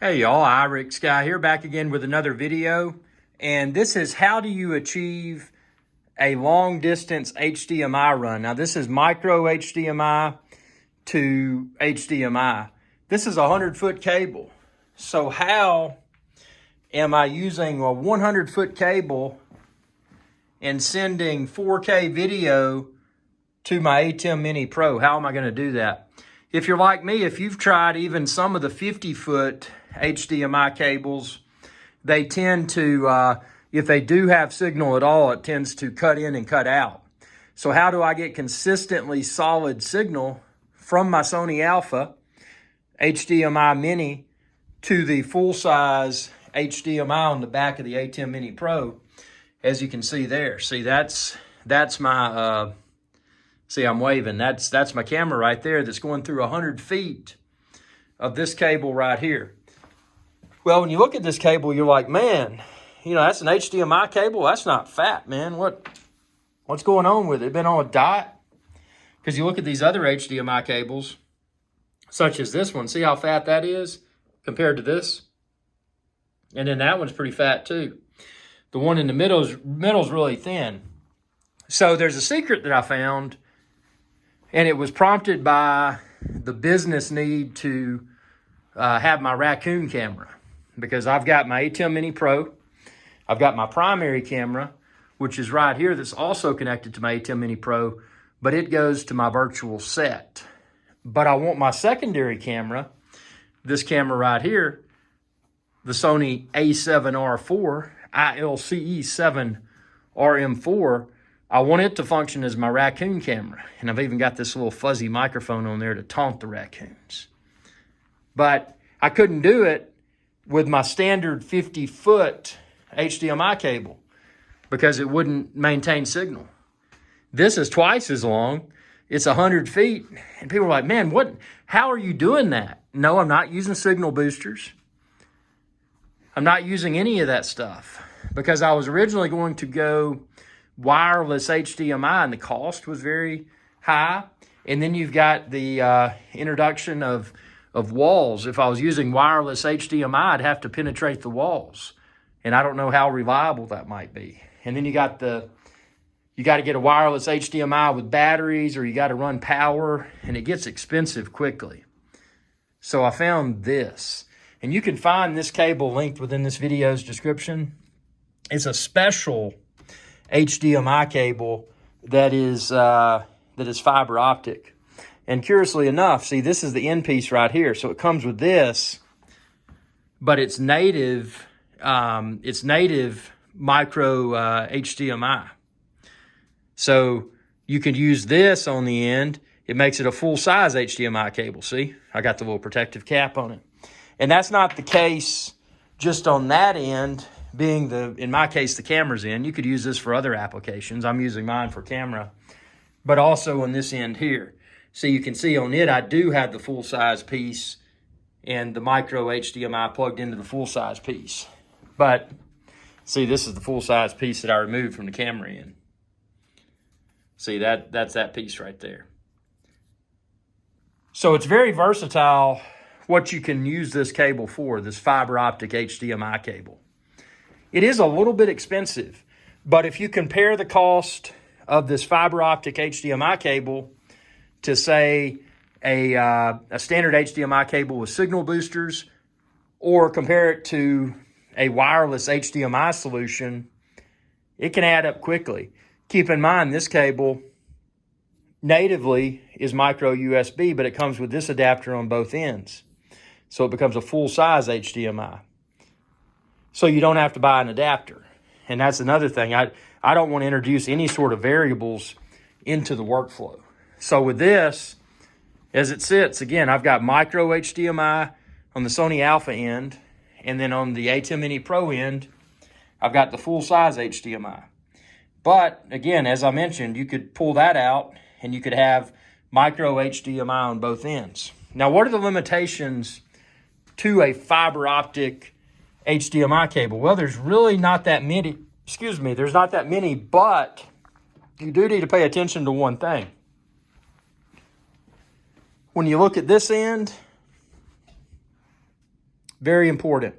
Hey y'all, Irix Guy here, back again with another video. And this is how do you achieve a long distance HDMI run. Now this is micro HDMI to HDMI. This is a 100-foot cable. So how am I using a 100-foot cable and sending 4K video to my ATEM Mini Pro? How am I going to do that? If you're like me, if you've tried even some of the 50-foot HDMI cables, they tend to, if they do have signal at all, it tends to cut in and cut out. So how do I get consistently solid signal from my SOny Alpha HDMI Mini to the full-size HDMI on the back of the ATEM Mini Pro? As you can see there. See, that's my... See, I'm waving. That's my camera right there that's going through 100 feet of this cable right here. Well, when you look at this cable, you're like, man, you know, that's an HDMI cable. That's not fat, man. What's going on with it? Been on a diet? Because you look at these other HDMI cables, such as this one. See how fat that is compared to this? And then that one's pretty fat too. The one in the middle's really thin. So there's a secret that I found, and it was prompted by the business need to have my raccoon camera, because I've got my ATEM Mini Pro. I've got my primary camera, which is right here, that's also connected to my ATEM Mini Pro, but it goes to my virtual set. But I want my secondary camera, this camera right here, the Sony A7R4, ILCE7RM4, I want it to function as my raccoon camera. And I've even got this little fuzzy microphone on there to taunt the raccoons. But I couldn't do it with my standard 50-foot HDMI cable because it wouldn't maintain signal. This is twice as long. It's 100 feet. And people are like, man, how are you doing that? No, I'm not using signal boosters. I'm not using any of that stuff because I was originally going to go wireless HDMI, and the cost was very high. And then you've got the introduction of walls. If I was using wireless HDMI, I'd have to penetrate the walls, and I don't know how reliable that might be. And then you got to get a wireless HDMI with batteries, or you got to run power, and it gets expensive quickly. So I found this, and you can find this cable linked within this video's description. It's a special HDMI cable that is fiber optic. And curiously enough, see, this is the end piece right here. So it comes with this, but it's native micro HDMI. So you could use this on the end. It makes it a full-size HDMI cable. See, I got the little protective cap on it. And that's not the case just on that end, being in my case, the camera's in. You could use this for other applications. I'm using mine for camera, but also on this end here. So you can see on it, I do have the full-size piece and the micro HDMI plugged into the full-size piece. But see, this is the full-size piece that I removed from the camera end. See, that's that piece right there. So it's very versatile what you can use this cable for, this fiber optic HDMI cable. It is a little bit expensive, but if you compare the cost of this fiber optic HDMI cable to, say, a standard HDMI cable with signal boosters, or compare it to a wireless HDMI solution, it can add up quickly. Keep in mind, this cable natively is micro USB, but it comes with this adapter on both ends. So it becomes a full-size HDMI. So you don't have to buy an adapter. And that's another thing. I don't want to introduce any sort of variables into the workflow. So with this, as it sits, again, I've got micro HDMI on the SOny Alpha end, and then on the ATEM Mini Pro end, I've got the full-size HDMI. But again, as I mentioned, you could pull that out and you could have micro HDMI on both ends. Now, what are the limitations to a fiber optic HDMI cable? Well, there's really not that many, there's not that many, but you do need to pay attention to one thing. When you look at this end, very important.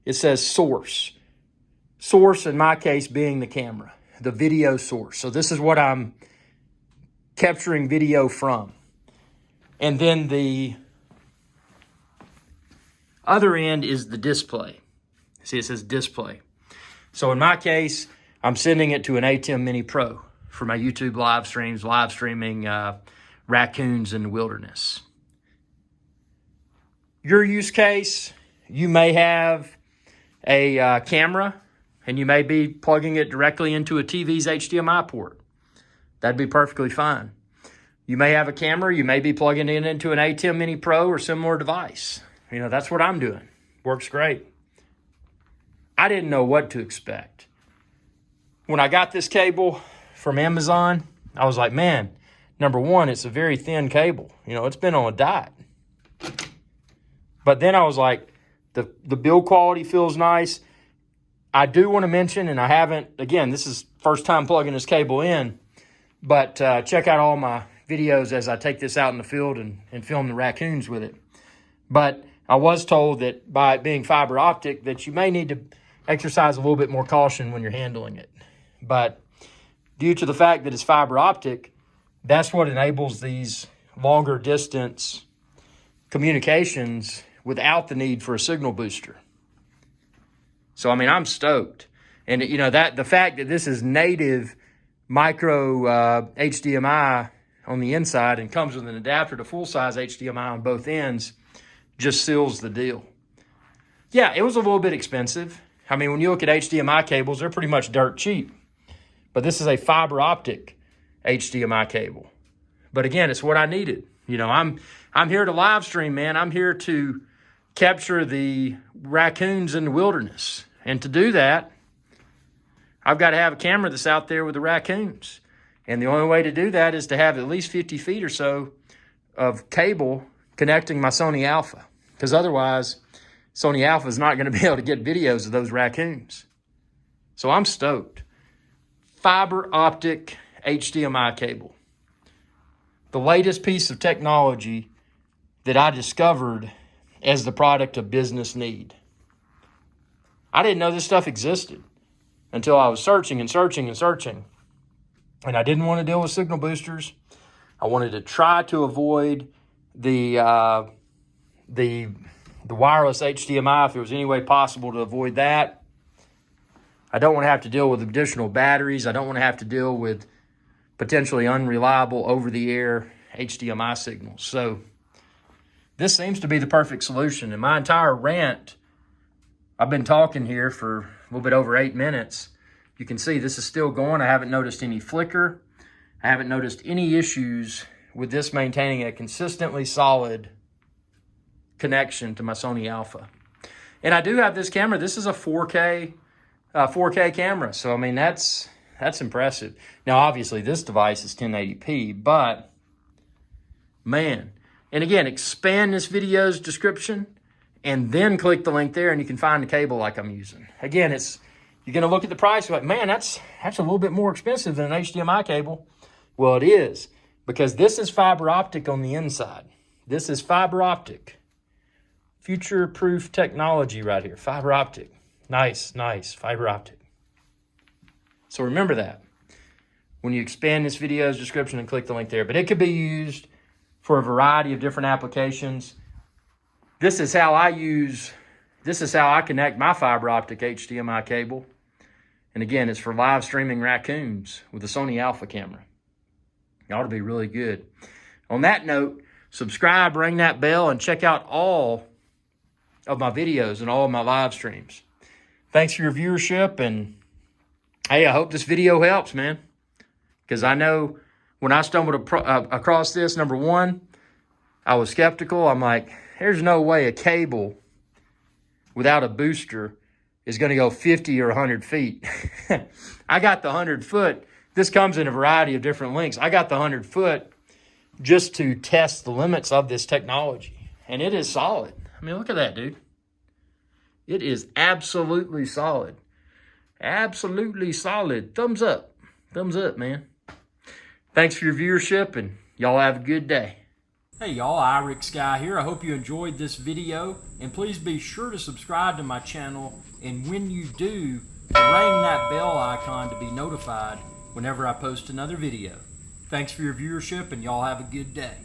It says source. Source, in my case, being the camera, the video source. So this is what I'm capturing video from. And then the other end is the display. See, it says display. So in my case, I'm sending it to an ATEM Mini Pro for my YouTube live streams, live streaming raccoons in the wilderness. Your use case, you may have a camera and you may be plugging it directly into a TV's HDMI port. That'd be perfectly fine. You may have a camera, you may be plugging it into an ATEM Mini Pro or similar device. You know, that's what I'm doing. Works great. I didn't know what to expect. When I got this cable from Amazon, I was like, man, number one, it's a very thin cable. You know, it's been on a diet. But then I was like, the build quality feels nice. I do want to mention, and I haven't, again, this is first time plugging this cable in, but check out all my videos as I take this out in the field and film the raccoons with it. But I was told that by it being fiber optic that you may need to exercise a little bit more caution when you're handling it. But due to the fact that it's fiber optic, that's what enables these longer distance communications without the need for a signal booster. So, I mean, I'm stoked. And, you know, that the fact that this is native micro HDMI on the inside and comes with an adapter to full-size HDMI on both ends just seals the deal. Yeah, it was a little bit expensive. I mean, when you look at HDMI cables, they're pretty much dirt cheap. But this is a fiber optic HDMI cable. But again, it's what I needed. You know, I'm here to live stream, man. I'm here to capture the raccoons in the wilderness. And to do that, I've got to have a camera that's out there with the raccoons. And the only way to do that is to have at least 50 feet or so of cable connecting my SOny Alpha. Because otherwise, SOny Alpha is not going to be able to get videos of those raccoons. So I'm stoked. Fiber optic HDMI cable. The latest piece of technology that I discovered as the product of business need. I didn't know this stuff existed until I was searching and searching and searching. And I didn't want to deal with signal boosters. I wanted to try to avoid the wireless HDMI if there was any way possible to avoid that. I don't want to have to deal with additional batteries. I don't want to have to deal with potentially unreliable over-the-air HDMI signals. So this seems to be the perfect solution. In my entire rant, I've been talking here for a little bit over 8 minutes. You can see this is still going. I haven't noticed any flicker. I haven't noticed any issues with this maintaining a consistently solid connection to my SOny Alpha. And I do have this camera. This is a 4K camera. So, I mean, that's impressive. Now, obviously, this device is 1080p, but, man. And again, expand this video's description and then click the link there and you can find the cable like I'm using. Again, you're going to look at the price, you're like, man, that's a little bit more expensive than an HDMI cable. Well, it is, because this is fiber optic on the inside. This is fiber optic. Future-proof technology right here, fiber optic. Nice, fiber optic. So remember that when you expand this video's description and click the link there. But it could be used for a variety of different applications. This is how I connect my fiber optic HDMI cable. And again, it's for live streaming raccoons with a SOny Alpha camera. It ought to be really good. On that note, subscribe, ring that bell, and check out all of my videos and all of my live streams. Thanks for your viewership, and hey, I hope this video helps, man. Because I know when I stumbled across this, number one, I was skeptical. I'm like, there's no way a cable without a booster is going to go 50 or 100 feet. I got the 100 foot. This comes in a variety of different lengths. I got the 100 foot just to test the limits of this technology. And it is solid. I mean, look at that, dude. It is absolutely solid. Absolutely solid. Thumbs up. Thumbs up, man. Thanks for your viewership, and y'all have a good day. Hey y'all, Irix Guy here. I hope you enjoyed this video, and please be sure to subscribe to my channel, and when you do, ring that bell icon to be notified whenever I post another video. Thanks for your viewership, and y'all have a good day.